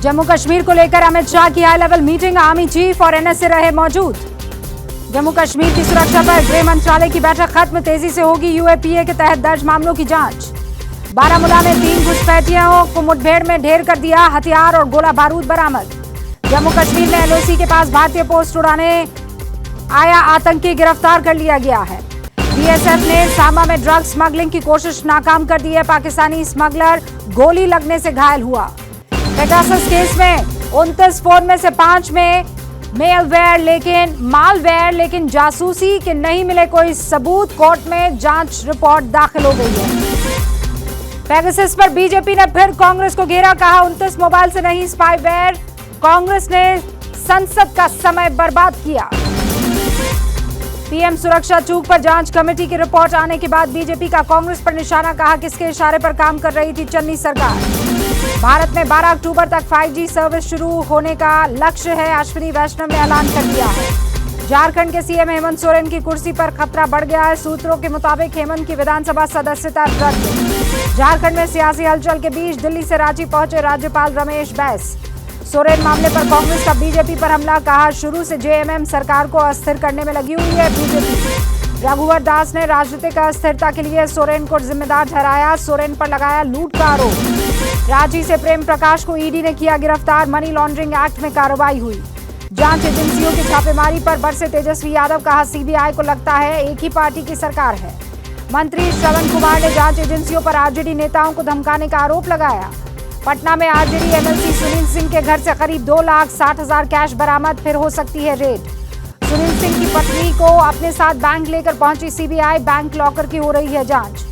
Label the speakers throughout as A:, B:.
A: जम्मू कश्मीर को लेकर अमित शाह की high level meeting, army chief और एनएसए रहे मौजूद। जम्मू कश्मीर की सुरक्षा पर गृह मंत्रालय की बैठक खत्म, तेजी से होगी यूएपीए के तहत दर्ज मामलों की जांच। बारामूला में 3 घुसपैठियों को मुठभेड़ में ढेर कर दिया, हथियार और गोला बारूद बरामद। जम्मू कश्मीर में एलओसी के पास भारतीय पोस्ट उड़ाने आया आतंकी गिरफ्तार कर लिया गया है। बीएसएफ ने सांबा में ड्रग स्मगलिंग की कोशिश नाकाम कर दी है, पाकिस्तानी स्मगलर गोली लगने से घायल हुआ। पेगासस केस में 29 फोन में से 5 में मालवेयर लेकिन जासूसी के नहीं मिले कोई सबूत, कोर्ट में जांच रिपोर्ट दाखिल हो गई है। पेगासस पर बीजेपी ने फिर कांग्रेस को घेरा, कहा 29 मोबाइल से नहीं स्पाईवेयर, कांग्रेस ने संसद का समय बर्बाद किया। पीएम सुरक्षा चूक पर जांच कमेटी की रिपोर्ट आने के बाद बीजेपी का कांग्रेस पर निशाना, कहा किसके इशारे पर काम कर रही थी चन्नी सरकार। भारत में 12 अक्टूबर तक 5G सर्विस शुरू होने का लक्ष्य है, अश्विनी वैष्णव ने ऐलान कर दिया है। झारखंड के सीएम हेमंत सोरेन की कुर्सी पर खतरा बढ़ गया है, सूत्रों के मुताबिक हेमंत की विधानसभा सदस्यता रद्द। झारखंड में सियासी हलचल के बीच दिल्ली से रांची पहुंचे राज्यपाल रमेश बैस। सोरेन मामले पर कांग्रेस का बीजेपी पर हमला, कहा शुरू से जेएमएम सरकार को अस्थिर करने में लगी हुई है बीजेपी। रघुवर दास ने राजनीतिक अस्थिरता के लिए सोरेन को जिम्मेदार ठहराया, सोरेन पर लगाया लूट का आरोप। रांची से प्रेम प्रकाश को ईडी ने किया गिरफ्तार, मनी लॉन्ड्रिंग एक्ट में कार्रवाई हुई। जांच एजेंसियों की छापेमारी पर बरसे तेजस्वी यादव, कहा सीबीआई को लगता है एक ही पार्टी की सरकार है। मंत्री श्रवण कुमार ने जांच एजेंसियों पर आरजेडी नेताओं को धमकाने का आरोप लगाया। पटना में आरजेडी एमएलसी सुनील सिंह के घर से करीब 2,60,000 कैश बरामद, फिर हो सकती है रेड। सुनील सिंह की पत्नी को अपने साथ बैंक लेकर पहुंची सीबीआई, बैंक लॉकर की हो रही है जांच।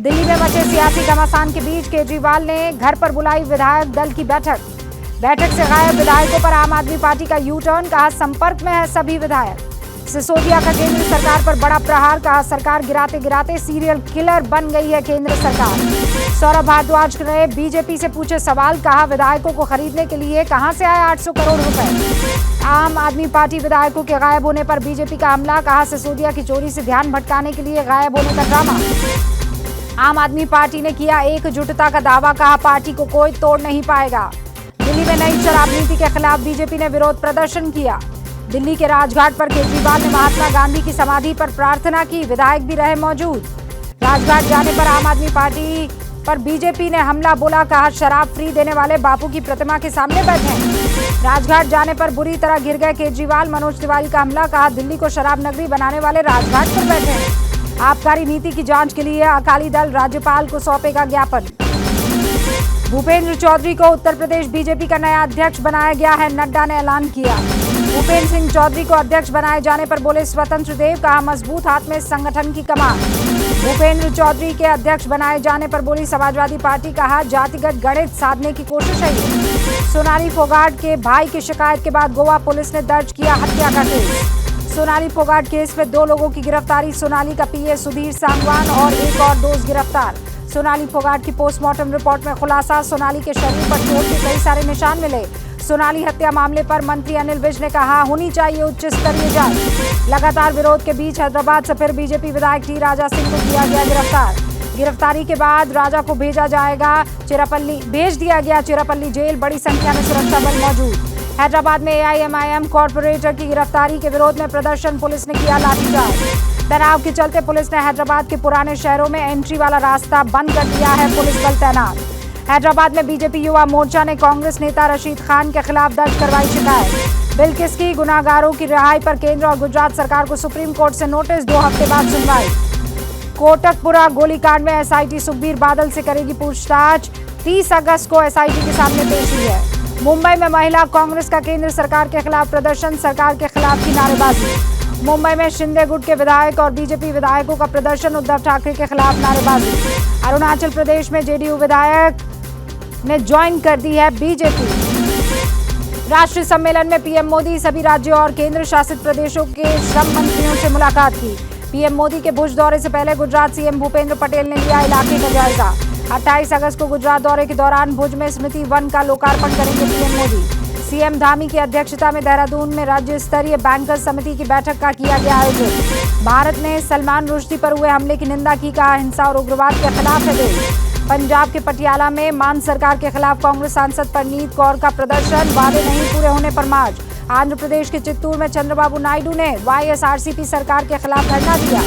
A: दिल्ली में मचे सियासी घमासान के बीच केजरीवाल ने घर पर बुलाई विधायक दल की बैठक से गायब विधायकों पर आम आदमी पार्टी का यू टर्न, कहा संपर्क में है सभी विधायक। सिसोदिया का केंद्र सरकार पर बड़ा प्रहार, कहा सरकार गिराते गिराते सीरियल किलर बन गई है केंद्र सरकार। सौरभ भारद्वाज ने बीजेपी से पूछे सवाल, कहा विधायकों को खरीदने के लिए कहां से आए 800 करोड़ रुपए। आम आदमी पार्टी विधायकों के गायब होने पर बीजेपी का हमला, कहा सिसोदिया की चोरी से ध्यान भटकाने के लिए गायब होने का ड्रामा। आम आदमी पार्टी ने किया एकजुटता का दावा, कहा पार्टी को कोई तोड़ नहीं पाएगा। दिल्ली में नई शराब नीति के खिलाफ बीजेपी ने विरोध प्रदर्शन किया। दिल्ली के राजघाट पर केजरीवाल ने महात्मा गांधी की समाधि पर प्रार्थना की, विधायक भी रहे मौजूद। राजघाट जाने पर आम आदमी पार्टी पर बीजेपी ने हमला बोला, कहा शराब फ्री देने वाले बापू की प्रतिमा के सामने बैठे। राजघाट जाने पर बुरी तरह गिर गए केजरीवाल, मनोज तिवारी का हमला, कहा दिल्ली को शराब नगरी बनाने वाले राजघाट पर बैठे। आबकारी नीति की जांच के लिए अकाली दल राज्यपाल को सौंपेगा ज्ञापन। भूपेंद्र चौधरी को उत्तर प्रदेश बीजेपी का नया अध्यक्ष बनाया गया है, नड्डा ने ऐलान किया। भूपेंद्र सिंह चौधरी को अध्यक्ष बनाए जाने पर बोले स्वतंत्र देव, कहा मजबूत हाथ में संगठन की कमान। भूपेंद्र चौधरी के अध्यक्ष बनाए जाने पर बोली समाजवादी पार्टी, कहा जातिगत गणित साधने की कोशिश है ये। सोनाली फोगाट के भाई की शिकायत के बाद गोवा पुलिस ने दर्ज किया हत्या का केस। सोनाली फोगाट केस में 2 लोगों की गिरफ्तारी, सोनाली का पीए सुधीर सांगवान और एक और दोस्त गिरफ्तार। सोनाली फोगाट की पोस्टमार्टम रिपोर्ट में खुलासा, सोनाली के शरीर पर चोट के कई सारे निशान मिले। सोनाली हत्या मामले पर मंत्री अनिल विज ने कहा होनी चाहिए उच्च स्तरीय जांच। लगातार विरोध के बीच हैदराबाद से फिर बीजेपी विधायक टी राजा सिंह को किया गया गिरफ्तार। गिरफ्तारी के बाद राजा को भेज दिया गया चिरापल्ली जेल, बड़ी संख्या में सुरक्षा बल मौजूद। हैदराबाद में एआईएमआईएम कॉर्पोरेटर की गिरफ्तारी के विरोध में प्रदर्शन, पुलिस ने किया लाठीचार्ज। तनाव के चलते पुलिस ने हैदराबाद के पुराने शहरों में एंट्री वाला रास्ता बंद कर दिया है, पुलिस बल तैनात। हैदराबाद में बीजेपी युवा मोर्चा ने कांग्रेस नेता रशीद खान के खिलाफ दर्ज करवाई शिकायत। बिल्किस की गुनाहगारों की रिहाई पर केंद्र और गुजरात सरकार को सुप्रीम कोर्ट से नोटिस, 2 हफ्ते बाद सुनवाई। कोटकपुरा गोलीकांड में एसआईटी सुखबीर बादल से करेगी पूछताछ, 30 अगस्त को एसआईटी के सामने पेशी है। मुंबई में महिला कांग्रेस का केंद्र सरकार के खिलाफ प्रदर्शन, सरकार के खिलाफ की नारेबाजी। मुंबई में शिंदे गुट के विधायक और बीजेपी विधायकों का प्रदर्शन, उद्धव ठाकरे के खिलाफ नारेबाजी। अरुणाचल प्रदेश में जेडीयू विधायक ने ज्वाइन कर दी है बीजेपी। राष्ट्रीय सम्मेलन में पीएम मोदी सभी राज्यों और केंद्र शासित प्रदेशों के श्रम मंत्रियों से मुलाकात की। पीएम मोदी के भुज दौरे से पहले गुजरात सीएम भूपेंद्र पटेल ने लिया इलाके का जायजा। 28 अगस्त को गुजरात दौरे के दौरान भुज में स्मृति वन का लोकार्पण करेंगे पीएम मोदी। सीएम धामी की अध्यक्षता में देहरादून में राज्य स्तरीय बैंकर्स समिति की बैठक का किया गया आयोजन। भारत ने सलमान रुश्दी पर हुए हमले की निंदा की, कहा हिंसा और उग्रवाद के खिलाफ है देश। पंजाब के पटियाला में मान सरकार के खिलाफ कांग्रेस सांसद परनीत कौर का प्रदर्शन, वादे नहीं पूरे होने पर मार्च। आंध्र प्रदेश के चित्तूर में चंद्रबाबू नायडू ने वाईएसआरसीपी सरकार के खिलाफ धरना दिया।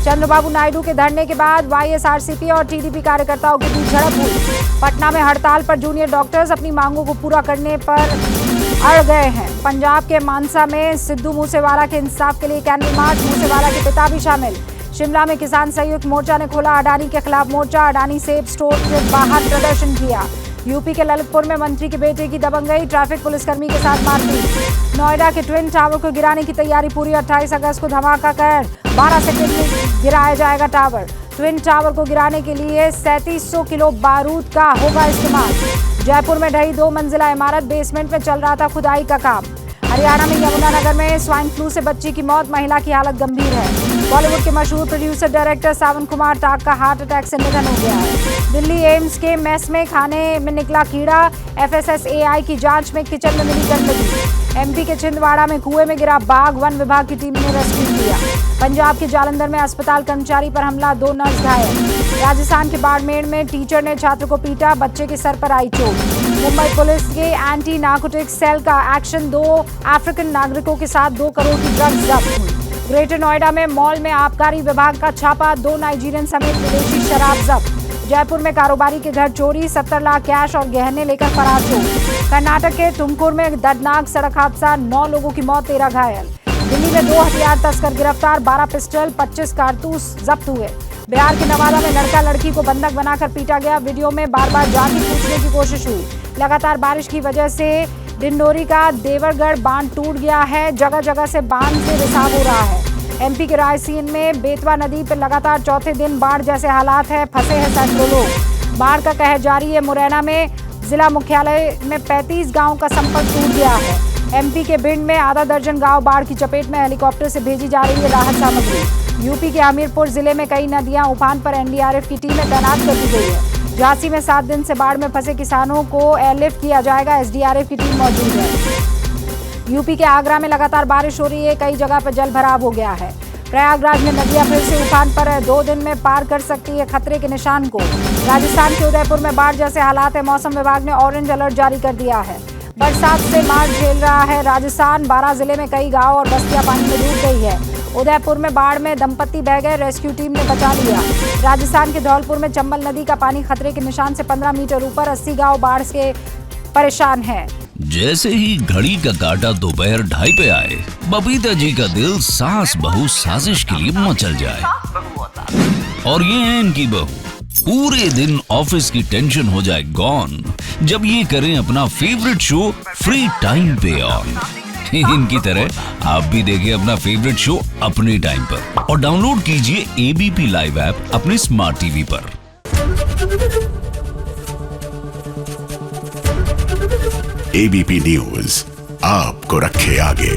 A: चंद्रबाबू नायडू के धरने के बाद वाईएसआरसीपी और टीडीपी कार्यकर्ताओं के बीच झड़प हुई। पटना में हड़ताल पर जूनियर डॉक्टर्स अपनी मांगों को पूरा करने पर अड़ गए हैं। पंजाब के मानसा में सिद्धू मूसेवाला के इंसाफ के लिए कैंडल मार्च, मूसेवाला के पिता भी शामिल। शिमला में किसान संयुक्त मोर्चा ने खोला अडानी के खिलाफ मोर्चा, अडानी सेब स्टोर के बाहर प्रदर्शन किया। यूपी के ललितपुर में मंत्री के बेटे की दबंगई, ट्रैफिक पुलिसकर्मी के साथ मारपीट। नोएडा के ट्विन टावर को गिराने की तैयारी पूरी, 28 अगस्त को धमाका कर 12 सेकंड में गिराया जाएगा टावर। ट्विन टावर को गिराने के लिए 3700 किलो बारूद का होगा इस्तेमाल। जयपुर में ढही 2 मंजिला इमारत, बेसमेंट में चल रहा था खुदाई का काम। हरियाणा में यमुनानगर में स्वाइन फ्लू से बच्ची की मौत, महिला की हालत गंभीर है। बॉलीवुड के मशहूर प्रोड्यूसर डायरेक्टर सावन कुमार टाक का हार्ट अटैक से निधन हो गया है। दिल्ली एम्स के मेस में खाने में निकला कीड़ा, FSSAI की जांच में किचन में मिली गंदगी। MP के छिंदवाड़ा में कुएं में गिरा बाघ, वन विभाग की टीम ने रेस्क्यू किया। पंजाब के जालंधर में अस्पताल कर्मचारी पर हमला, 2 नर्स घायल। राजस्थान के बाड़मेर में टीचर ने छात्र को पीटा, बच्चे के सर पर आई चोट। मुंबई पुलिस के एंटी नार्कोटिक्स सेल का एक्शन, 2 अफ्रीकन नागरिकों के साथ 2 करोड़ की ड्रग्स जब्त हुई। ग्रेटर नोएडा में मॉल में आबकारी विभाग का छापा, 2 नाइजीरियन समेत विदेशी शराब जब्त। जयपुर में कारोबारी के घर चोरी, 70 लाख कैश और गहने लेकर फरार चोर। कर्नाटक के तुमकुर में दर्दनाक सड़क हादसा, 9 लोगों की मौत, 13 घायल। दिल्ली में 2 हथियार तस्कर गिरफ्तार, 12 पिस्टल 25 कारतूस जब्त हुए। बिहार के नवादा में लड़का लड़की को बंधक बनाकर पीटा गया, वीडियो में बार बार जाति पूछने की कोशिश हुई। लगातार बारिश की वजह से डिंडोरी का देवरगढ़ बांध टूट गया है, जगह जगह से बांध से रिसाव हो रहा है। MP के रायसीन में बेतवा नदी पर लगातार चौथे दिन बाढ़ जैसे हालात है, फंसे हैं सैकड़ों लोग। बाढ़ का कहर जारी है। मुरैना में जिला मुख्यालय में 35 गांव का संपर्क टूट गया है। MP के भिंड में आधा दर्जन गांव बाढ़ की चपेट में, हेलीकॉप्टर से भेजी जा रही है राहत सामग्री। यूपी के हमीरपुर जिले में कई नदियां उफान पर, NDRF की टीमें तैनात कर दी गई है। झांसी में 7 दिन से बाढ़ में फंसे किसानों को एयरलिफ्ट किया जाएगा, SDRF की टीम मौजूद है। यूपी के आगरा में लगातार बारिश हो रही है, कई जगह पर जल भराव हो गया है। प्रयागराज में नदियां फिर से उफान पर है, 2 दिन में पार कर सकती है खतरे के निशान को। राजस्थान के उदयपुर में बाढ़ जैसे हालात है, मौसम विभाग ने ऑरेंज अलर्ट जारी कर दिया है। बरसात से मार झेल रहा है राजस्थान, 12 जिले में कई गांव और बस्तियां पानी में डूब गई है। उदयपुर में बाढ़ में दंपत्ति बह गए, रेस्क्यू टीम ने बचा लिया। राजस्थान के धौलपुर में चंबल नदी का पानी खतरे के निशान से 15 मीटर ऊपर, 80 गांव बाढ़ से परेशान है।
B: जैसे ही घड़ी का काटा दोपहर 2:30 पे आए, बबीता जी का दिल सास बहू साजिश के लिए मचल जाए। और ये है इनकी बहू, पूरे दिन ऑफिस की टेंशन हो जाए गॉन जब ये करें अपना फेवरेट शो फ्री टाइम पे ऑन। इनकी तरह आप भी देखें अपना फेवरेट शो अपने टाइम पर और डाउनलोड कीजिए ABP लाइव ऐप अपने स्मार्ट टीवी पर।
C: ABP न्यूज आपको रखे आगे।